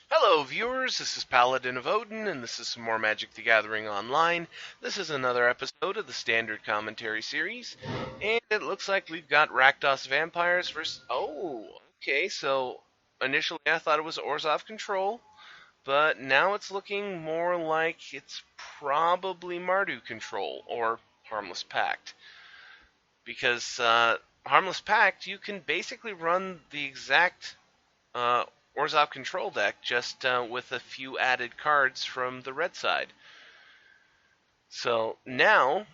Hello viewers, this is Paladin of Odin, and this is some more Magic the Gathering Online. This is another episode of the Standard Commentary Series, and it looks like we've got Rakdos Vampires versus... Oh, okay, so initially I thought it was Orzhov Control, but now it's looking more like it's probably Mardu Control, or Harmless Pact. Because Harmless Pact, you can basically run the exact Orzhov control deck, just with a few added cards from the red side. So now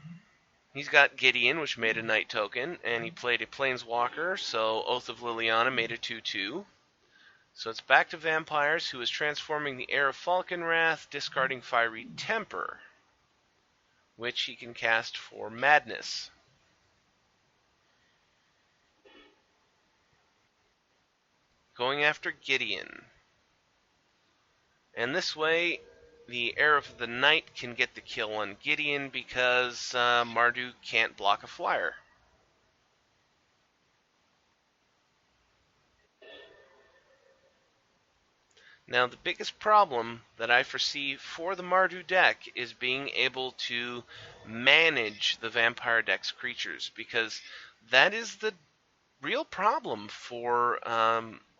he's got Gideon, which made a Knight token, and he played a Planeswalker, so Oath of Liliana made a 2/2. So it's back to Vampires, who is transforming the Heir of Falconwrath, discarding Fiery Temper, which he can cast for Madness. Going after Gideon. And this way, the Heir of the Knight can get the kill on Gideon because Mardu can't block a flyer. Now, the biggest problem that I foresee for the Mardu deck is being able to manage the Vampire deck's creatures, because that is the real problem for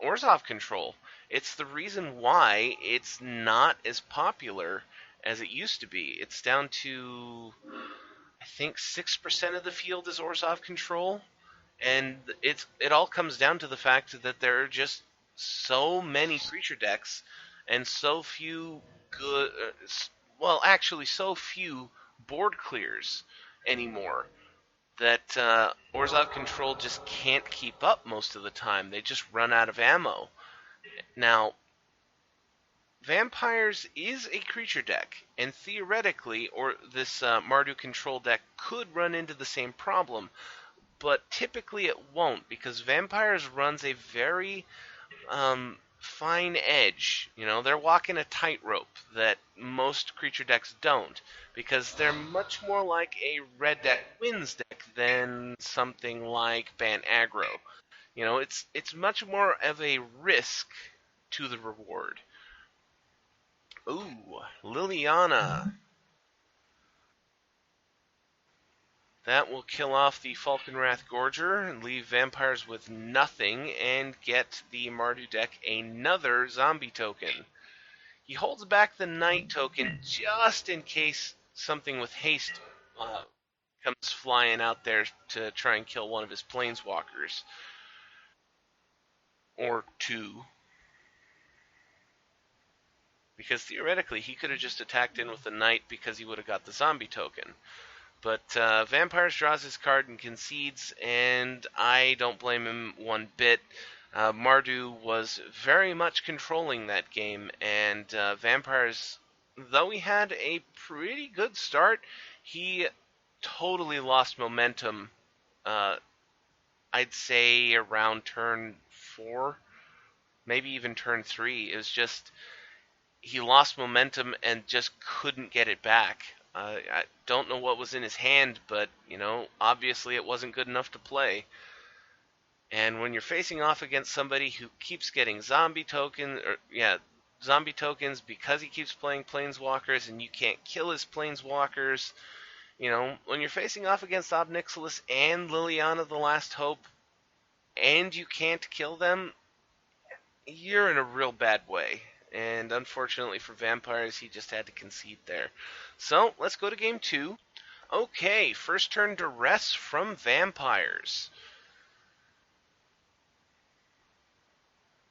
Orzhov control. It's the reason why it's not as popular as it used to be. It's down to, I think, 6% of the field is Orzhov control, and it all comes down to the fact that there are just so many creature decks and so few good, well, actually, so few board clears anymore that Orzhov Control just can't keep up most of the time. They just run out of ammo. Now, Vampires is a creature deck, and theoretically, or this Mardu Control deck could run into the same problem, but typically it won't, because Vampires runs a very fine edge. You know, they're walking a tightrope that most creature decks don't, because they're much more like a red deck wins deck than something like Ban Aggro. You know, it's much more of a risk to the reward. Ooh, Liliana. That will kill off the Falconwrath Gorger and leave Vampires with nothing and get the Mardu deck another zombie token. He holds back the Knight token just in case something with haste comes flying out there to try and kill one of his Planeswalkers. Or two. Because theoretically, he could have just attacked in with the Knight because he would have got the zombie token. But Vampires draws his card and concedes, and I don't blame him one bit. Mardu was very much controlling that game, and Vampires, though he had a pretty good start, he totally lost momentum, I'd say around turn 4, maybe even turn 3. It was just, he lost momentum and just couldn't get it back. I don't know what was in his hand, but, you know, obviously it wasn't good enough to play. And when you're facing off against somebody who keeps getting zombie tokens because he keeps playing Planeswalkers and you can't kill his Planeswalkers, you know, when you're facing off against Ob Nixilis and Liliana the Last Hope, and you can't kill them, you're in a real bad way. And unfortunately for Vampires, he just had to concede there. So, let's go to game 2. Okay, first turn Duress from Vampires.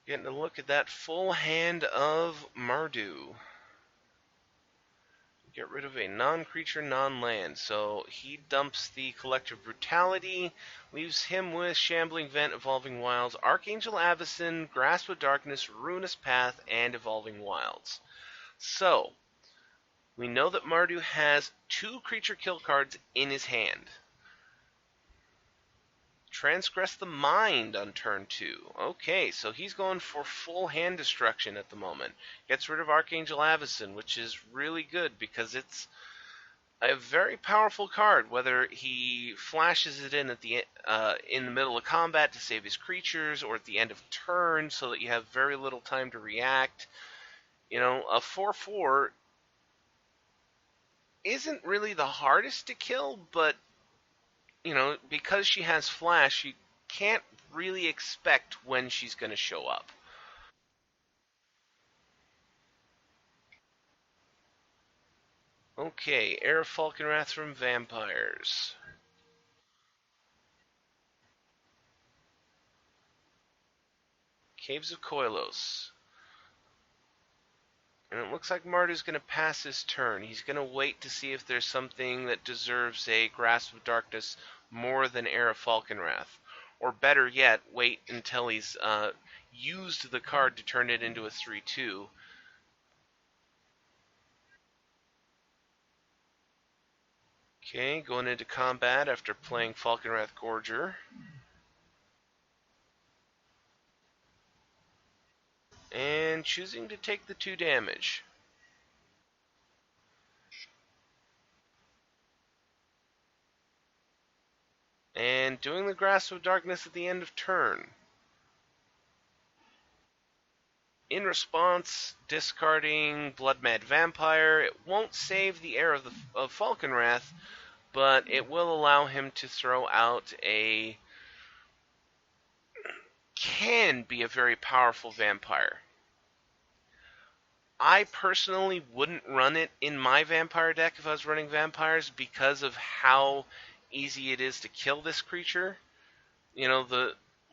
Getting a look at that full hand of Mardu. Get rid of a non-creature, non-land. So he dumps the Collective Brutality, leaves him with Shambling Vent, Evolving Wilds, Archangel Avacyn, Grasp of Darkness, Ruinous Path, and Evolving Wilds. So, we know that Mardu has 2 creature kill cards in his hand. Transgress the Mind on turn 2. Okay, so he's going for full hand destruction at the moment. Gets rid of Archangel Avacyn, which is really good because it's, a very powerful card. Whether he flashes it in the middle of combat to save his creatures, or at the end of turn, so that you have very little time to react. A 4/4 isn't really the hardest to kill, but because she has flash, you can't really expect when she's going to show up. Okay, Air of Falconwrath from Vampires. Caves of Koilos. And it looks like Mardu's going to pass his turn. He's going to wait to see if there's something that deserves a Grasp of Darkness more than Air of Falconwrath. Or better yet, wait until he's used the card to turn it into a 3/2. Okay, going into combat after playing Falconwrath Gorger. And choosing to take the 2 damage. And doing the Grasp of Darkness at the end of turn. In response, discarding Blood Mad Vampire. It won't save the Heir of Falconwrath, but it will allow him to throw out can be a very powerful vampire. I personally wouldn't run it in my vampire deck if I was running vampires because of how easy it is to kill this creature.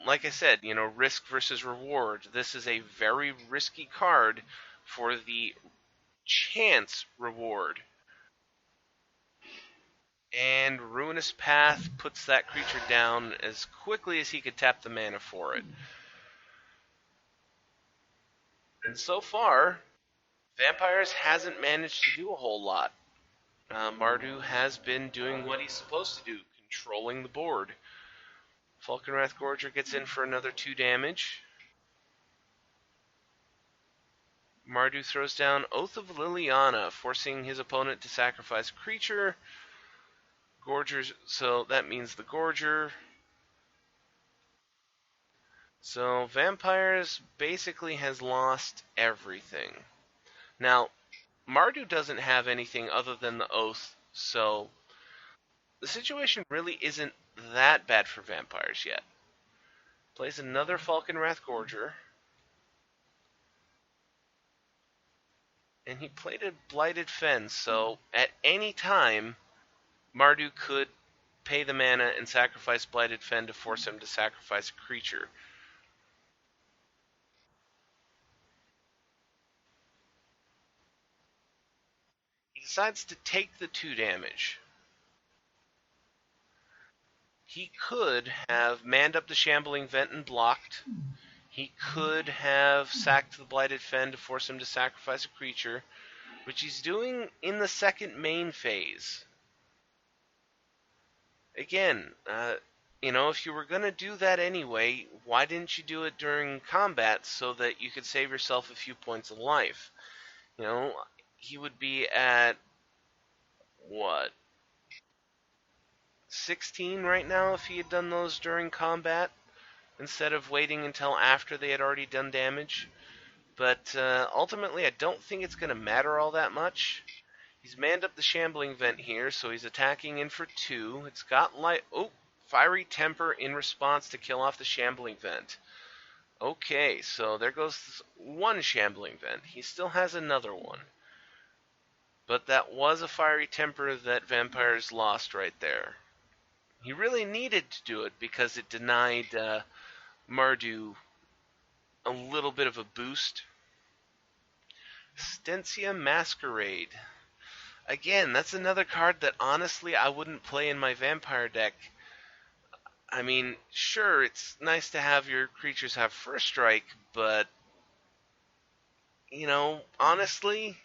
Like I said, risk versus reward. This is a very risky card for the chance reward. And Ruinous Path puts that creature down as quickly as he could tap the mana for it. And so far, Vampires hasn't managed to do a whole lot. Mardu has been doing what he's supposed to do, controlling the board. Falconwrath Gorger gets in for another 2 damage. Mardu throws down Oath of Liliana, forcing his opponent to sacrifice a creature. So that means the Gorger. So Vampires basically has lost everything. Now, Mardu doesn't have anything other than the Oath, so the situation really isn't that bad for Vampires yet. Plays another Falconwrath Gorger. And he played a Blighted Fen, so at any time, Mardu could pay the mana and sacrifice Blighted Fen to force him to sacrifice a creature. He decides to take the 2 damage. He could have manned up the Shambling Vent and blocked. He could have sacked the Blighted Fen to force him to sacrifice a creature, which he's doing in the second main phase. Again, if you were going to do that anyway, why didn't you do it during combat so that you could save yourself a few points of life? He would be at, what, 16 right now if he had done those during combat, instead of waiting until after they had already done damage. But ultimately, I don't think it's going to matter all that much. He's manned up the Shambling Vent here, so he's attacking in for 2. It's got Fiery Temper in response to kill off the Shambling Vent. Okay, so there goes 1 Shambling Vent. He still has another one. But that was a Fiery Temper that Vampires lost right there. He really needed to do it because it denied Mardu a little bit of a boost. Stensia Masquerade. Again, that's another card that honestly I wouldn't play in my vampire deck. I mean, sure, it's nice to have your creatures have first strike, but honestly,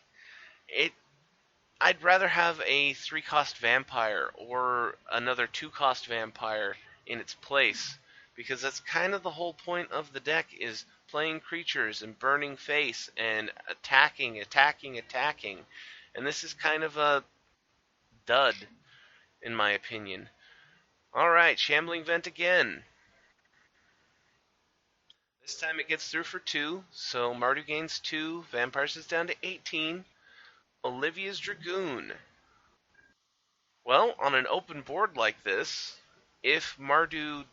I'd rather have a 3-cost vampire or another 2-cost vampire in its place, because that's kind of the whole point of the deck, is playing creatures and burning face and attacking. And this is kind of a dud, in my opinion. Alright, Shambling Vent again. This time it gets through for 2, so Mardu gains 2, Vampires is down to 18. Olivia's Dragoon. Well, on an open board like this, if Mardu...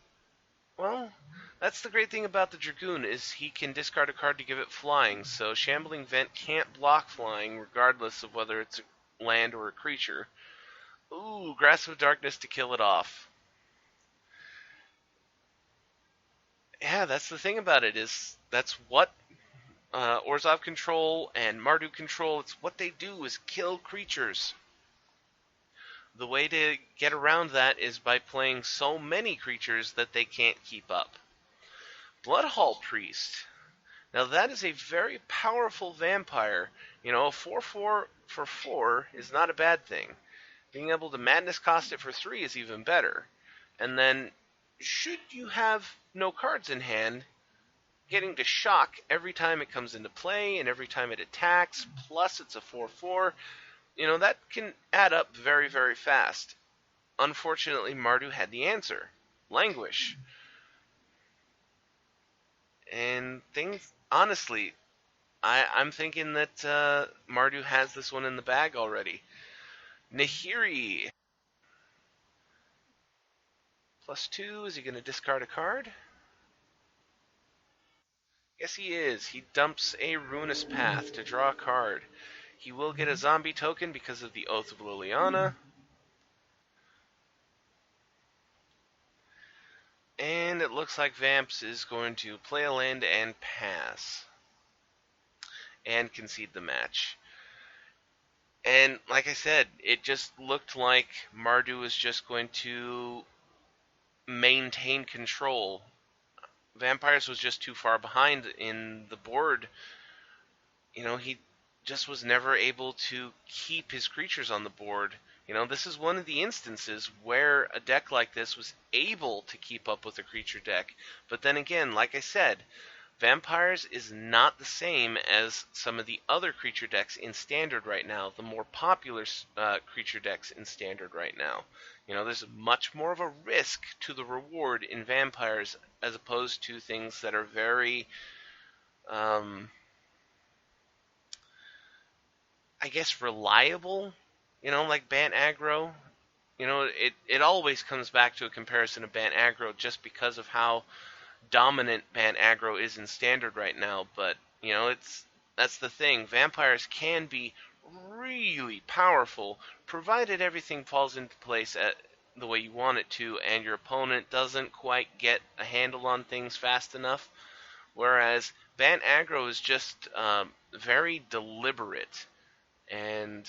Well, that's the great thing about the Dragoon, is he can discard a card to give it flying, so Shambling Vent can't block flying, regardless of whether it's a land or a creature. Ooh, Grasp of Darkness to kill it off. Yeah, that's the thing about it, is that's what Orzhov control and Mardu control, it's what they do is kill creatures. The way to get around that is by playing so many creatures that they can't keep up. Bloodhall Priest. Now that is a very powerful vampire. You know, a 4/4 for 4 is not a bad thing. Being able to Madness cost it for 3 is even better. And then, should you have no cards in hand, getting to shock every time it comes into play and every time it attacks, plus it's a 4/4, you know, that can add up very, very fast. Unfortunately, Mardu had the answer. Languish. And things, honestly, I'm thinking that Mardu has this one in the bag already. Nahiri. +2, is he going to discard a card? Yes, he is. He dumps a Ruinous Path to draw a card. He will get a zombie token because of the Oath of Liliana. And it looks like Vamps is going to play a land and pass. And concede the match. And like I said, it just looked like Mardu was just going to maintain control. Vampires was just too far behind in the board. You know, he just was never able to keep his creatures on the board. You know, this is one of the instances where a deck like this was able to keep up with a creature deck. But then again, like I said, Vampires is not the same as some of the other creature decks in Standard right now, the more popular creature decks in Standard right now. You know, there's much more of a risk to the reward in Vampires as opposed to things that are very, I guess, reliable. You know, like Bant Aggro. You know, it always comes back to a comparison of Bant Aggro just because of how dominant Bant Aggro is in Standard right now, but you know, that's the thing. Vampires can be really powerful, provided everything falls into place at the way you want it to, and your opponent doesn't quite get a handle on things fast enough. Whereas Bant Aggro is just very deliberate, and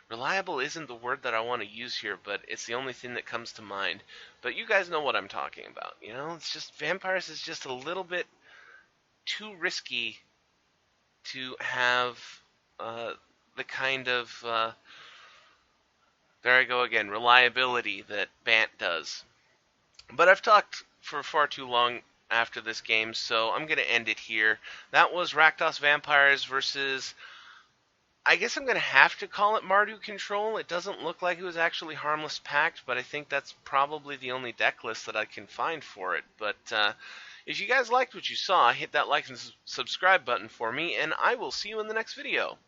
reliable isn't the word that I want to use here, but it's the only thing that comes to mind. But you guys know what I'm talking about. You know, it's just Vampires is just a little bit too risky to have the kind of there I go again, reliability that Bant does. But I've talked for far too long after this game, so I'm going to end it here. That was Rakdos Vampires versus, I guess I'm going to have to call it Mardu Control. It doesn't look like it was actually Harmless Pact, but I think that's probably the only deck list that I can find for it. But if you guys liked what you saw, hit that like and subscribe button for me, and I will see you in the next video.